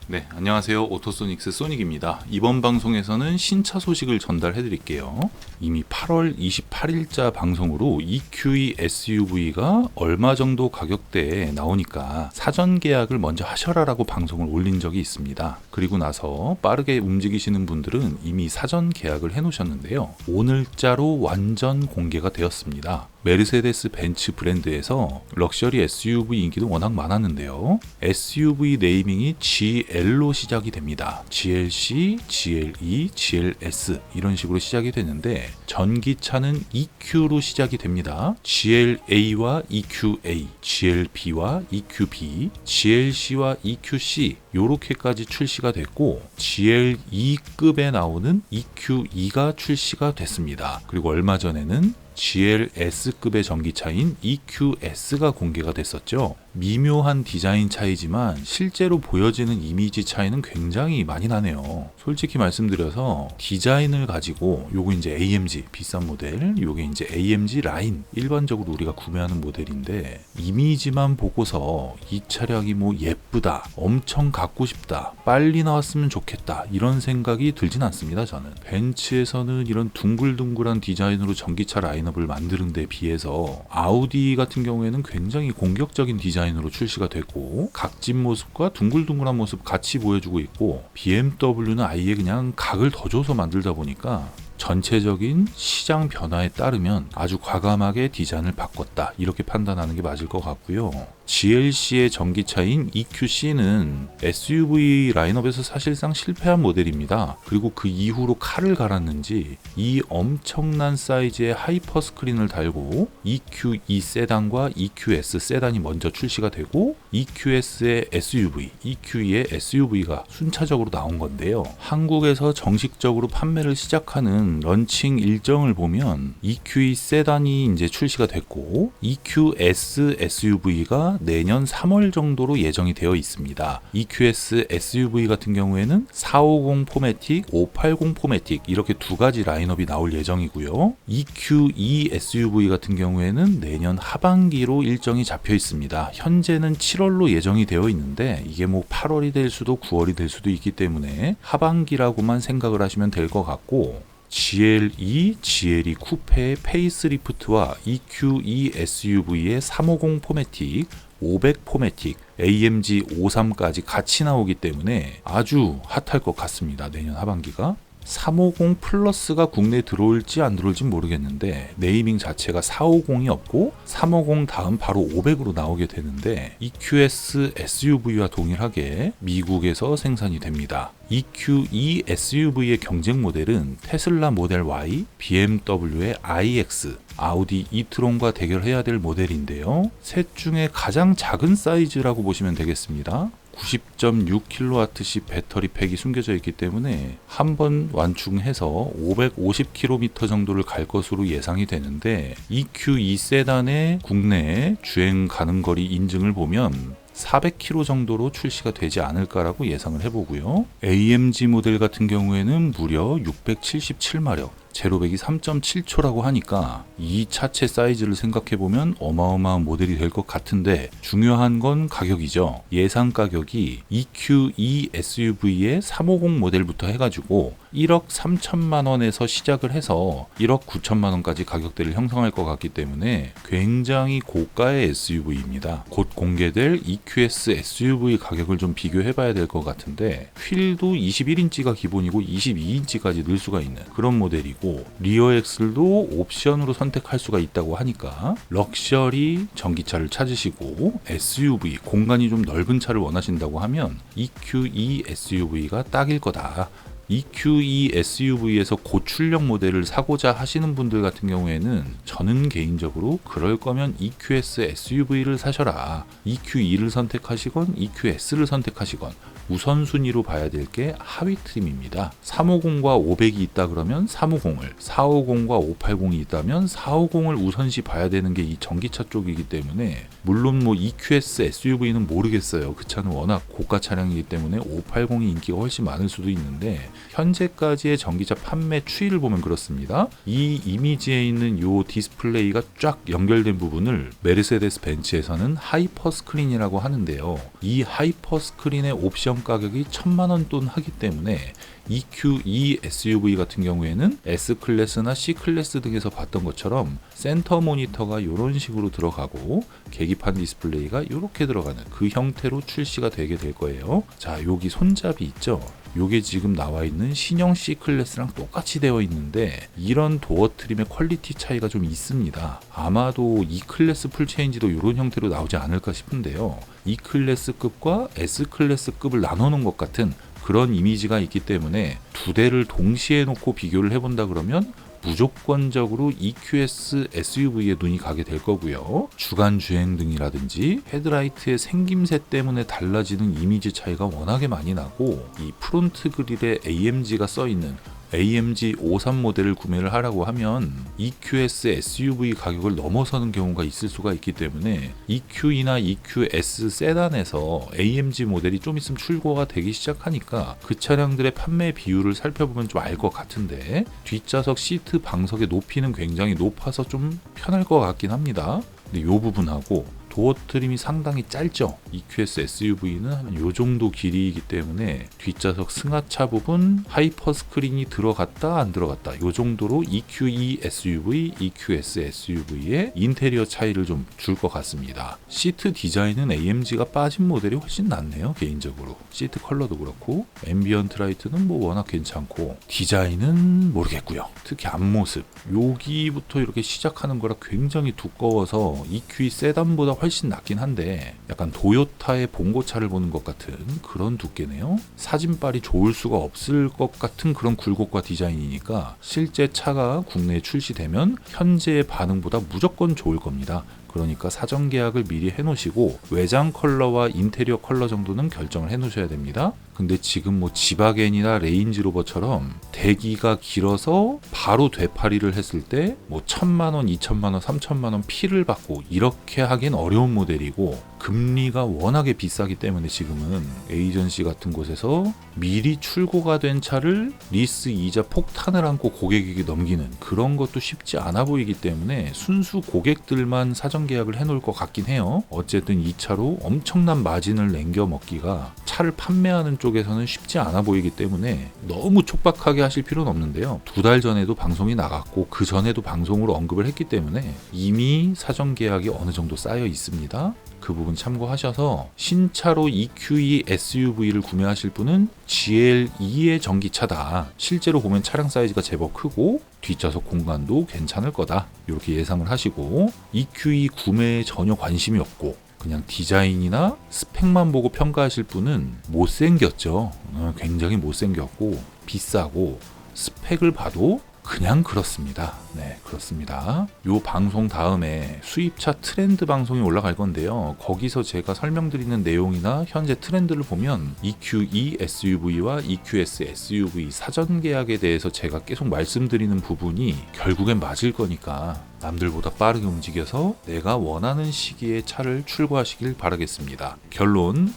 네, 안녕하세요. 오토소닉스 소닉입니다. 이번 방송에서는 신차 소식을 전달해 드릴게요. 이미 8월 28일자 방송으로 EQE SUV가 얼마 정도 가격대에 나오니까 사전 계약을 먼저 하셔라라고 방송을 올린 적이 있습니다. 그리고 나서 빠르게 움직이시는 분들은 이미 사전 계약을 해 놓으셨는데요. 오늘자로 완전 공개가 되었습니다. 메르세데스 벤츠 브랜드에서 럭셔리 SUV 인기도 워낙 많았는데요. SUV 네이밍이 GL로 시작이 됩니다. GLC, GLE, GLS 이런 식으로 시작이 되는데 전기차는 EQ로 시작이 됩니다. GLA와 EQA, GLB와 EQB, GLC와 EQC 요렇게까지 출시가 됐고 GLE급에 나오는 EQE가 출시가 됐습니다. 그리고 얼마 전에는 GLS급의 전기차인 EQS가 공개가 됐었죠. 미묘한 디자인 차이지만 실제로 보여지는 이미지 차이는 굉장히 많이 나네요. 솔직히 말씀드려서 디자인을 가지고 요거 이제 AMG 비싼 모델, 요게 이제 AMG 라인 일반적으로 우리가 구매하는 모델인데 이미지만 보고서 이 차량이 뭐 예쁘다, 엄청 갖고 싶다, 빨리 나왔으면 좋겠다 이런 생각이 들진 않습니다. 저는 벤츠에서는 이런 둥글둥글한 디자인으로 전기차 라인업을 만드는 데 비해서 아우디 같은 경우에는 굉장히 공격적인 디자인으로 출시가 됐고 각진 모습과 둥글둥글한 모습 같이 보여주고 있고 BMW는 아예 그냥 각을 더 줘서 만들다 보니까 전체적인 시장 변화에 따르면 아주 과감하게 디자인을 바꿨다 이렇게 판단하는 게 맞을 것 같고요. GLC의 전기차인 EQC는 SUV 라인업에서 사실상 실패한 모델입니다. 그리고 그 이후로 칼을 갈았는지 이 엄청난 사이즈의 하이퍼 스크린을 달고 EQE 세단과 EQS 세단이 먼저 출시가 되고 EQS의 SUV, EQE의 SUV가 순차적으로 나온 건데요. 한국에서 정식적으로 판매를 시작하는 런칭 일정을 보면 EQE 세단이 이제 출시가 됐고 EQS SUV가 내년 3월 정도로 예정이 되어 있습니다. EQS SUV 같은 경우에는 450 포매틱, 580 포매틱 이렇게 두 가지 라인업이 나올 예정이고요. EQE SUV 같은 경우에는 내년 하반기로 일정이 잡혀 있습니다. 현재는 7월로 예정이 되어 있는데 이게 뭐 8월이 될 수도 9월이 될 수도 있기 때문에 하반기라고만 생각을 하시면 될 것 같고 GLE, GLE 쿠페의 페이스리프트와 EQE SUV의 350 포매틱, 500 포매틱, AMG 53까지 같이 나오기 때문에 아주 핫할 것 같습니다. 내년 하반기가. 350 플러스가 국내에 들어올지 안 들어올지 모르겠는데 네이밍 자체가 450이 없고 350 다음 바로 500으로 나오게 되는데 EQS SUV와 동일하게 미국에서 생산이 됩니다. EQE SUV의 경쟁 모델은 테슬라 모델 Y, BMW의 iX, 아우디 e-tron과 대결해야 될 모델인데요. 셋 중에 가장 작은 사이즈라고 보시면 되겠습니다. 90.6kWh 배터리 팩이 숨겨져 있기 때문에 한번 완충해서 550km 정도를 갈 것으로 예상이 되는데 EQE 세단의 국내 주행 가능 거리 인증을 보면 400km 정도로 출시가 되지 않을까라고 예상을 해보고요. AMG 모델 같은 경우에는 무려 677마력, 제로백이 3.7초라고 하니까 이 차체 사이즈를 생각해보면 어마어마한 모델이 될 것 같은데 중요한 건 가격이죠. 예상 가격이 EQE SUV의 350 모델부터 해가지고 1억 3천만 원에서 시작을 해서 1억 9천만 원까지 가격대를 형성할 것 같기 때문에 굉장히 고가의 SUV입니다. 곧 공개될 EQS SUV 가격을 좀 비교해봐야 될 것 같은데 휠도 21인치가 기본이고 22인치까지 늘 수가 있는 그런 모델이고 리어 엑셀도 옵션으로 선택할 수가 있다고 하니까 럭셔리 전기차를 찾으시고 SUV 공간이 좀 넓은 차를 원하신다고 하면 EQE SUV가 딱일 거다. EQE SUV에서 고출력 모델을 사고자 하시는 분들 같은 경우에는 저는 개인적으로 그럴 거면 EQS SUV를 사셔라. EQE를 선택하시건 EQS를 선택하시건 우선순위로 봐야 될 게 하위 트림입니다. 350과 500이 있다 그러면 350을, 450과 580이 있다면 450을 우선시 봐야 되는 게 이 전기차 쪽이기 때문에 물론 뭐 EQS SUV는 모르겠어요. 그 차는 워낙 고가 차량이기 때문에 580이 인기가 훨씬 많을 수도 있는데 현재까지의 전기차 판매 추이를 보면 그렇습니다. 이 이미지에 있는 요 디스플레이가 쫙 연결된 부분을 메르세데스 벤츠에서는 하이퍼 스크린이라고 하는데요. 이 하이퍼 스크린의 옵션 예상 가격이 1000만 원 돈 하기 때문에 EQE SUV 같은 경우에는 S클래스나 C클래스 등에서 봤던 것처럼 센터 모니터가 이런 식으로 들어가고 계기판 디스플레이가 이렇게 들어가는 그 형태로 출시가 되게 될 거예요. 자, 여기 손잡이 있죠? 요게 지금 나와 있는 신형 C클래스랑 똑같이 되어 있는데 이런 도어 트림의 퀄리티 차이가 좀 있습니다. 아마도 E클래스 풀체인지도 이런 형태로 나오지 않을까 싶은데요. E클래스급과 S클래스급을 나누는 것 같은 그런 이미지가 있기 때문에 두 대를 동시에 놓고 비교를 해본다 그러면 무조건적으로 EQS SUV에 눈이 가게 될 거고요. 주간 주행등이라든지 헤드라이트의 생김새 때문에 달라지는 이미지 차이가 워낙에 많이 나고 이 프론트 그릴에 AMG가 써있는 AMG 53 모델을 구매를 하라고 하면 EQS SUV 가격을 넘어서는 경우가 있을 수가 있기 때문에 EQE나 EQS 세단에서 AMG 모델이 좀 있으면 출고가 되기 시작하니까 그 차량들의 판매 비율을 살펴보면 좀 알 것 같은데 뒷좌석 시트 방석의 높이는 굉장히 높아서 좀 편할 것 같긴 합니다. 근데 이 부분하고 도어 트림이 상당히 짧죠. EQS SUV는 한 요 정도 길이이기 때문에 뒷좌석 승하차 부분 하이퍼 스크린이 들어갔다 안 들어갔다 요 정도로 EQE SUV, EQS SUV의 인테리어 차이를 좀 줄 것 같습니다. 시트 디자인은 AMG가 빠진 모델이 훨씬 낫네요. 개인적으로 시트 컬러도 그렇고 앰비언트 라이트는 뭐 워낙 괜찮고 디자인은 모르겠고요. 특히 앞모습 여기부터 이렇게 시작하는 거라 굉장히 두꺼워서 EQE 세단보다 훨씬 낫긴 한데 약간 도요타의 봉고차를 보는 것 같은 그런 두께네요. 사진빨이 좋을 수가 없을 것 같은 그런 굴곡과 디자인이니까 실제 차가 국내에 출시되면 현재의 반응보다 무조건 좋을 겁니다. 그러니까 사전 계약을 미리 해놓으시고 외장 컬러와 인테리어 컬러 정도는 결정을 해놓으셔야 됩니다. 근데 지금 뭐 지바겐이나 레인지로버처럼 대기가 길어서 바로 되팔이를 했을 때 뭐 1000만원, 2000만원, 3000만원 피를 받고 이렇게 하긴 어려운 모델이고 금리가 워낙에 비싸기 때문에 지금은 에이전시 같은 곳에서 미리 출고가 된 차를 리스 이자 폭탄을 안고 고객에게 넘기는 그런 것도 쉽지 않아 보이기 때문에 순수 고객들만 사전 계약을 해놓을 것 같긴 해요. 어쨌든 이 차로 엄청난 마진을 남겨 먹기가 차를 판매하는 쪽에서는 쉽지 않아 보이기 때문에 너무 촉박하게 하실 필요는 없는데요. 2달 전에도 방송이 나갔고 그 전에도 방송으로 언급을 했기 때문에 이미 사전 계약이 어느 정도 쌓여 있습니다. 그 부분 참고하셔서 신차로 EQE SUV를 구매하실 분은 GL2의 전기차다. 실제로 보면 차량 사이즈가 제법 크고 뒷좌석 공간도 괜찮을 거다. 이렇게 예상을 하시고 EQE 구매에 전혀 관심이 없고 그냥 디자인이나 스펙만 보고 평가하실 분은 못생겼죠. 굉장히 못생겼고 비싸고 스펙을 봐도 그냥 그렇습니다. 네, 그렇습니다. 요 방송 다음에 수입차 트렌드 방송이 올라갈 건데요. 거기서 제가 설명드리는 내용이나 현재 트렌드를 보면 EQE SUV와 EQS SUV 사전 계약에 대해서 제가 계속 말씀드리는 부분이 결국엔 맞을 거니까 남들보다 빠르게 움직여서 내가 원하는 시기에 차를 출고하시길 바라겠습니다. 결론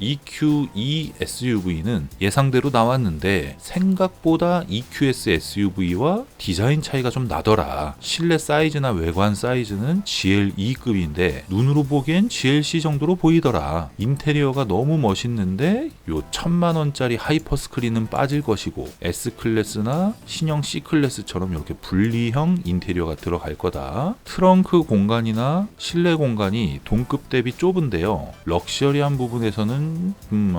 EQE SUV는 예상대로 나왔는데 생각보다 EQS SUV와 디자인 차이가 좀 나더라. 실내 사이즈나 외관 사이즈는 GL2급인데 눈으로 보기엔 GLC 정도로 보이더라. 인테리어가 너무 멋있는데 요 1000만원짜리 하이퍼 스크린은 빠질 것이고 S클래스나 신형 C클래스처럼 이렇게 분리형 인테리어가 들어갈 거다. 트렁크 공간이나 실내 공간이 동급 대비 좁은데요. 럭셔리한 부분에서는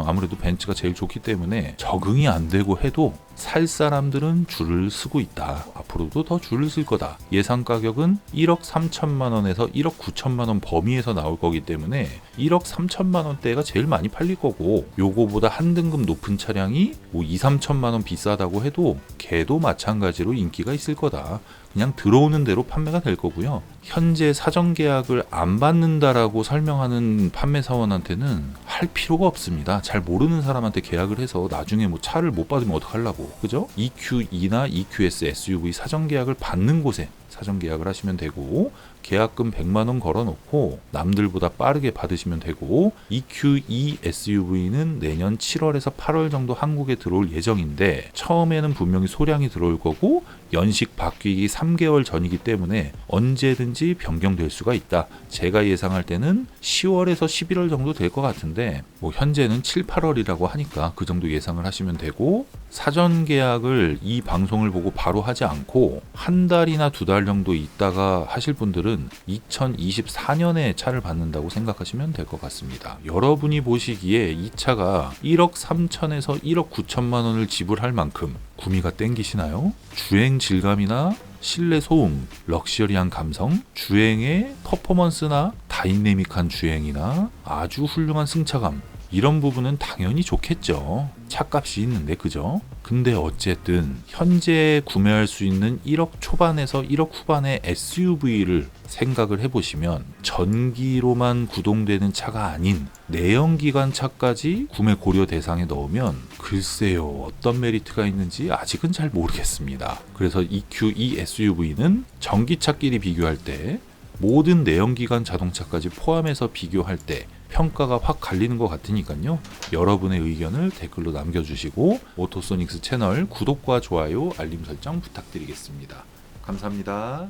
아무래도 벤츠가 제일 좋기 때문에 적응이 안 되고 해도 살 사람들은 줄을 서고 있다. 앞으로도 더 줄을 쓸 거다. 예상 가격은 1억 3천만 원에서 1억 9천만 원 범위에서 나올 거기 때문에 1억 3천만 원대가 제일 많이 팔릴 거고 요거보다 한 등급 높은 차량이 뭐 2, 3천만 원 비싸다고 해도 걔도 마찬가지로 인기가 있을 거다. 그냥 들어오는 대로 판매가 될 거고요. 현재 사전 계약을 안 받는다라고 설명하는 판매사원한테는 할 필요가 없습니다. 잘 모르는 사람한테 계약을 해서 나중에 뭐 차를 못 받으면 어떡하려고. 되고, 그죠? EQE나 EQS SUV 사전 계약을 받는 곳에 사전 계약을 하시면 되고, 계약금 100만 원 걸어놓고 남들보다 빠르게 받으시면 되고, EQE SUV는 내년 7월에서 8월 정도 한국에 들어올 예정인데, 처음에는 분명히 소량이 들어올 거고 연식 바뀌기 3개월 전이기 때문에 언제든지 변경될 수가 있다. 제가 예상할 때는 10월에서 11월 정도 될 것 같은데, 뭐 현재는 7, 8월이라고 하니까 그 정도 예상을 하시면 되고, 사전 계약을 이 방송을 보고 바로 하지 않고 한 달이나 두 달 정도 있다가 하실 분들은 2024년에 차를 받는다고 생각하시면 될 것 같습니다. 여러분이 보시기에 이 차가 1억 3천에서 1억 9천만 원을 지불할 만큼 구미가 땡기시나요? 주행 질감이나 실내 소음, 럭셔리한 감성, 주행의 퍼포먼스나 다이내믹한 주행이나 아주 훌륭한 승차감, 이런 부분은 당연히 좋겠죠. 차값이 있는데, 그죠? 근데 어쨌든 현재 구매할 수 있는 1억 초반에서 1억 후반의 SUV를 생각을 해보시면, 전기로만 구동되는 차가 아닌 내연기관 차까지 구매 고려 대상에 넣으면 글쎄요, 어떤 메리트가 있는지 아직은 잘 모르겠습니다. 그래서 EQE SUV는 전기차끼리 비교할 때, 모든 내연기관 자동차까지 포함해서 비교할 때 평가가 확 갈리는 것 같으니까요. 여러분의 의견을 댓글로 남겨주시고 오토소닉스 채널 구독과 좋아요, 알림 설정 부탁드리겠습니다. 감사합니다.